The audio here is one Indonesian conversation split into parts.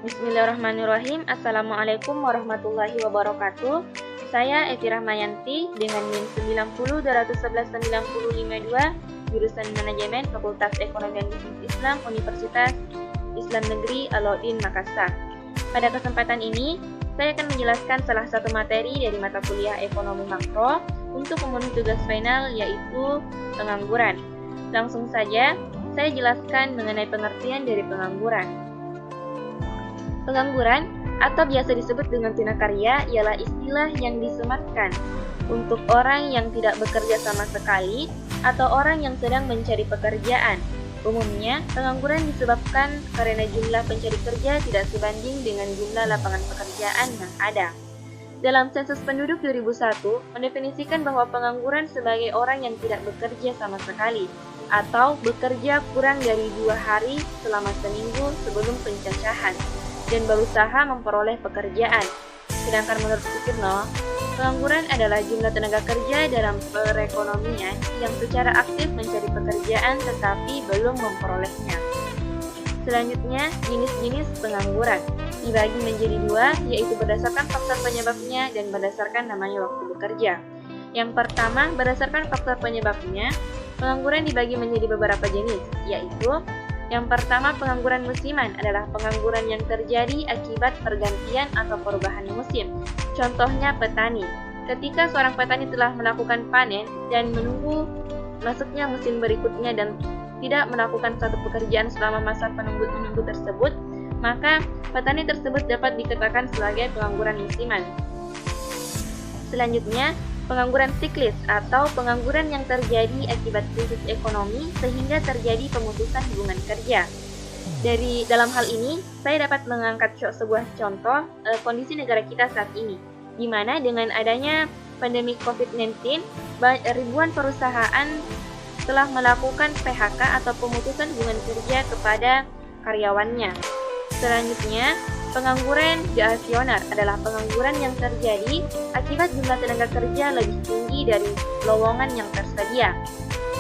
Bismillahirrahmanirrahim. Assalamualaikum warahmatullahi wabarakatuh. Saya Evi Rahmayanti dengan NIM 9021190552, jurusan Manajemen Fakultas Ekonomi dan Bisnis Islam Universitas Islam Negeri Alauddin Makassar. Pada kesempatan ini, saya akan menjelaskan salah satu materi dari mata kuliah Ekonomi Makro untuk memenuhi tugas final, yaitu pengangguran. Langsung saja, saya jelaskan mengenai pengertian dari pengangguran. Pengangguran atau biasa disebut dengan tunakarya ialah istilah yang disematkan untuk orang yang tidak bekerja sama sekali atau orang yang sedang mencari pekerjaan. Umumnya, pengangguran disebabkan karena jumlah pencari kerja tidak sebanding dengan jumlah lapangan pekerjaan yang ada. Dalam sensus penduduk 2001, mendefinisikan bahwa pengangguran sebagai orang yang tidak bekerja sama sekali atau bekerja kurang dari 2 hari selama seminggu sebelum pencacahan dan berusaha memperoleh pekerjaan. Sedangkan menurut Sukirno, pengangguran adalah jumlah tenaga kerja dalam perekonomian yang secara aktif mencari pekerjaan tetapi belum memperolehnya. Selanjutnya, jenis-jenis pengangguran dibagi menjadi 2, yaitu berdasarkan faktor penyebabnya dan berdasarkan namanya waktu bekerja. Yang pertama, berdasarkan faktor penyebabnya, pengangguran dibagi menjadi beberapa jenis, yaitu yang pertama, pengangguran musiman adalah pengangguran yang terjadi akibat pergantian atau perubahan musim. Contohnya petani. Ketika seorang petani telah melakukan panen dan menunggu masuknya musim berikutnya dan tidak melakukan satu pekerjaan selama masa menunggu tersebut, maka petani tersebut dapat dikatakan sebagai pengangguran musiman. Selanjutnya, pengangguran siklis atau pengangguran yang terjadi akibat krisis ekonomi sehingga terjadi pemutusan hubungan kerja. Dalam hal ini, saya dapat mengangkat sebuah contoh kondisi negara kita saat ini, di mana dengan adanya pandemi COVID-19, ribuan perusahaan telah melakukan PHK atau pemutusan hubungan kerja kepada karyawannya. Selanjutnya, pengangguran geostasioner adalah pengangguran yang terjadi akibat jumlah tenaga kerja lebih tinggi dari lowongan yang tersedia.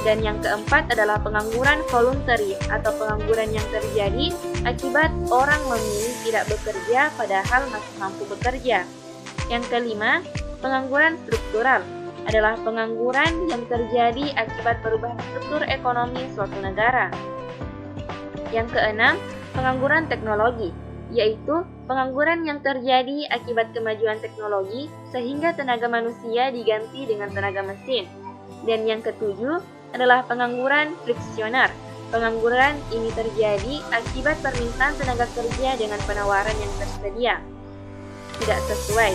Dan yang keempat adalah pengangguran voluntary atau pengangguran yang terjadi akibat orang memilih tidak bekerja padahal masih mampu bekerja. Yang kelima, pengangguran struktural adalah pengangguran yang terjadi akibat perubahan struktur ekonomi suatu negara. Yang keenam, pengangguran teknologi, yaitu pengangguran yang terjadi akibat kemajuan teknologi sehingga tenaga manusia diganti dengan tenaga mesin. Dan yang ketujuh adalah pengangguran friksioner. Pengangguran ini terjadi akibat permintaan tenaga kerja dengan penawaran yang tersedia tidak sesuai.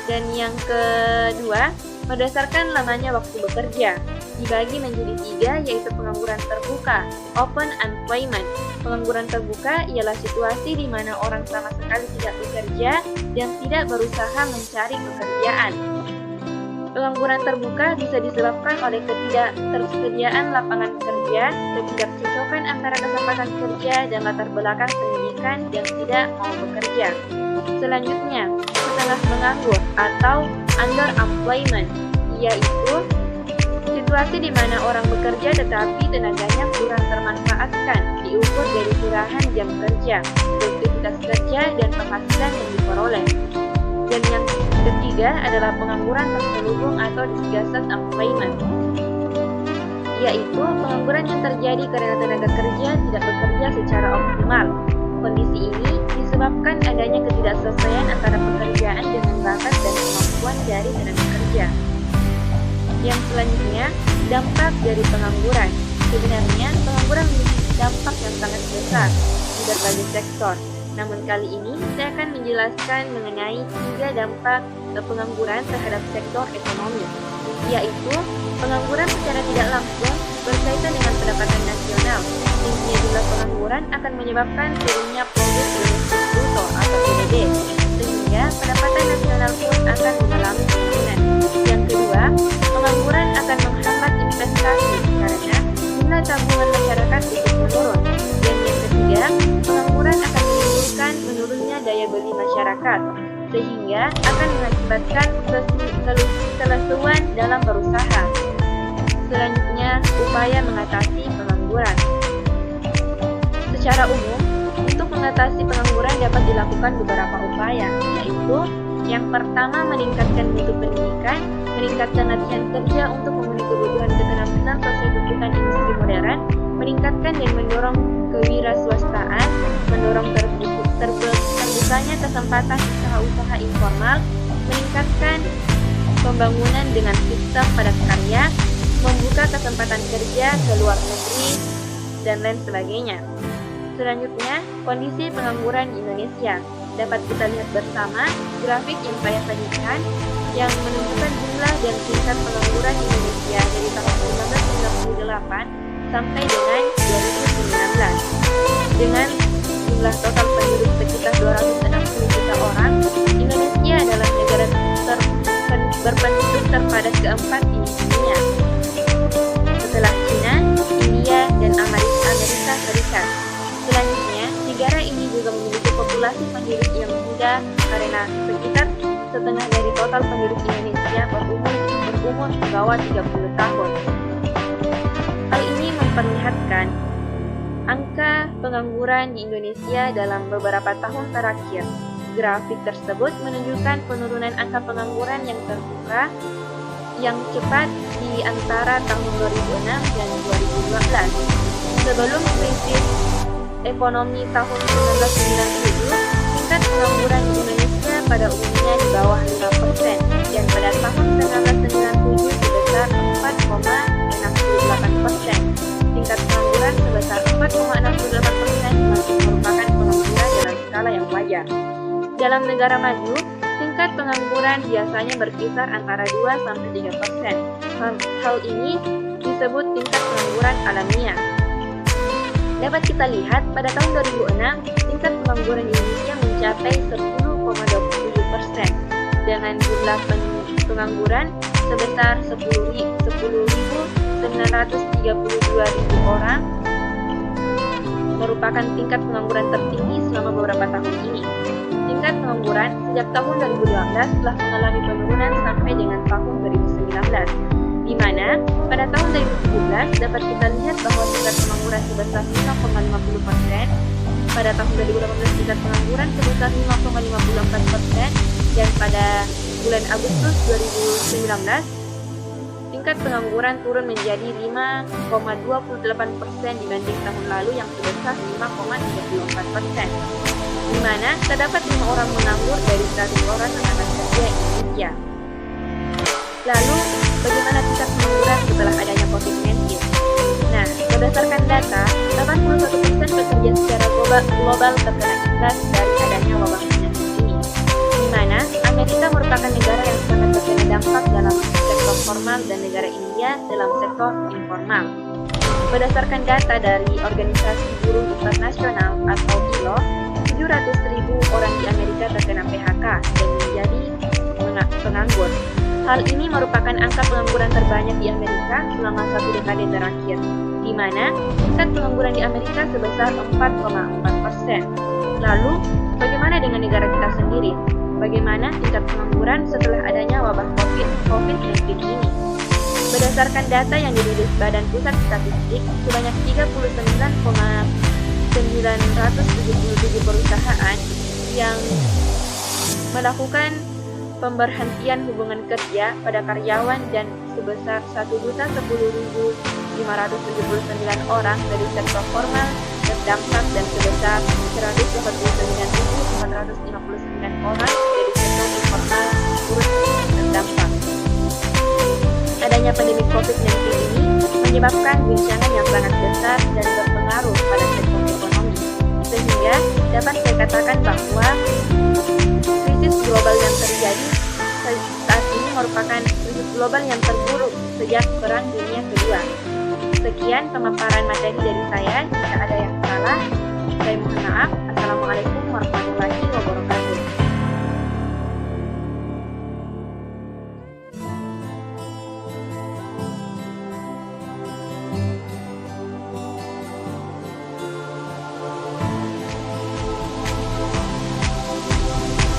Dan yang kedua, berdasarkan lamanya waktu bekerja, dibagi menjadi 3, yaitu pengangguran terbuka, open employment. Pengangguran terbuka ialah situasi di mana orang sama sekali tidak bekerja dan tidak berusaha mencari pekerjaan. Pengangguran terbuka bisa disebabkan oleh ketidaktersediaan lapangan kerja, ketidakcocokan antara kesempatan kerja dan latar belakang pendidikan yang tidak mau bekerja. Selanjutnya, setengah menganggur atau underemployment, yaitu situasi di mana orang bekerja tetapi tenaganya kurang termanfaatkan, diukur dari curahan jam kerja, produktivitas kerja, dan penghasilan yang diperoleh. Dan yang ketiga adalah pengangguran terselubung atau disguised employment, yaitu pengangguran yang terjadi karena tenaga kerja tidak bekerja secara optimal. Kondisi ini disebabkan adanya ketidaksesuaian antara pekerjaan dengan bakat dan kemampuan dari tenaga kerja. Yang selanjutnya, dampak dari pengangguran. Sebenarnya, pengangguran memiliki dampak yang sangat besar di berbagai sektor. Namun kali ini, saya akan menjelaskan mengenai 3 dampak pengangguran terhadap sektor ekonomi, yaitu pengangguran secara tidak langsung berkaitan dengan pendapatan nasional. Tingginya jumlah pengangguran akan menyebabkan turunnya produk domestik bruto atau PDB, sehingga pendapatan nasional pun akan mengalami penurunan. Yang kedua, pengangguran akan menghambat investasi karena jumlah tabungan masyarakat ikut menurun. Dan yang ketiga, pengangguran akan menimbulkan menurunnya daya beli masyarakat, sehingga akan mengakibatkan kelesuan dalam berusaha. Selanjutnya, upaya mengatasi pengangguran. Secara umum, untuk mengatasi pengangguran dapat dilakukan beberapa upaya, yaitu yang pertama meningkatkan mutu pendidikan, meningkatkan latihan kerja untuk memenuhi kebutuhan keterampilan sosial-kebutuhan industri modern, meningkatkan dan mendorong kewirausahaan, mendorong terbukanya kesempatan usaha-usaha informal, meningkatkan pembangunan dengan sistem padat karya, membuka kesempatan kerja ke luar negeri, dan lain sebagainya. Selanjutnya, kondisi pengangguran di Indonesia. Dapat kita lihat bersama grafik yang saya sajikan yang menunjukkan jumlah dan tingkat pengangguran di Indonesia dari tahun 1998 sampai dengan 2019. Dengan jumlah total penduduk sekitar 260 juta orang, Indonesia adalah negara berpenduduk terpadat keempat di dunia, setelah China, India, dan Amerika Serikat. Selanjutnya, negara ini juga memiliki populasi penduduk yang muda karena sekitar setengah dari total penduduk Indonesia berumur di bawah 30 tahun. Hal ini memperlihatkan angka pengangguran di Indonesia dalam beberapa tahun terakhir. Grafik tersebut menunjukkan penurunan angka pengangguran yang terbuka yang cepat di antara tahun 2006 dan 2012. Sebelum krisis ekonomi tahun 1997, tingkat pengangguran di Indonesia pada umumnya di bawah 5% dan pada tahun 1997 sebesar 4,68%. Tingkat pengangguran sebesar 4,68% masih merupakan pengangguran dalam skala yang wajar. Dalam negara maju, tingkat pengangguran biasanya berkisar antara 2-3%. Hal ini disebut tingkat pengangguran alamiah. Dapat kita lihat pada tahun 2006, tingkat pengangguran di Indonesia mencapai 10,27% dengan jumlah pengangguran sebesar 10.932.000 orang, merupakan tingkat pengangguran tertinggi selama beberapa tahun ini. Tingkat pengangguran sejak tahun 2012 telah mengalami penurunan sampai dengan tahun 2019, di mana pada tahun 2017 dapat kita lihat bahwa tingkat pengangguran sebesar 5,50%, pada tahun 2018 tingkat pengangguran sebesar 5,54%, dan pada bulan Agustus 2019 tingkat pengangguran turun menjadi 5,28% dibanding tahun lalu yang sebesar 5,34%, di mana terdapat 5 orang menganggur dari 100 orang tenaga kerja Indonesia. Lalu, bagaimana tingkat pengangguran setelah adanya COVID-19? Nah, berdasarkan data, 81% pekerja secara global terkena imbas dari adanya wabah penyakit ini, di mana Amerika merupakan negara yang sangat terkena dampak dalam sektor formal dan negara India dalam sektor informal. Berdasarkan data dari Organisasi Buruh Internasional atau ILO, 700.000 orang di Amerika terkena PHK dan menjadi penganggur. Hal ini merupakan angka pengangguran terbanyak di Amerika selama 1 dekade terakhir, di mana tingkat pengangguran di Amerika sebesar 4,4%. Lalu, bagaimana dengan negara kita sendiri? Bagaimana tingkat pengangguran setelah adanya wabah COVID-19 ini? Berdasarkan data yang dirilis Badan Pusat Statistik, sebanyak 39.977 perusahaan yang melakukan pemberhentian hubungan kerja pada karyawan dan sebesar 1.010.579 orang dari sektor formal terdampak dan sebesar 189.459 orang dari sektor informal turut terdampak. Adanya pandemi COVID-19 ini menyebabkan guncangan yang sangat besar dan berpengaruh pada sektor ekonomi, sehingga dapat saya katakan bahwa krisis global yang terjadi saat ini merupakan krisis global yang terburuk sejak Perang Dunia Kedua. Sekian pemaparan materi dari saya. Jika ada yang salah, saya mohon maaf. Assalamualaikum warahmatullahi wabarakatuh.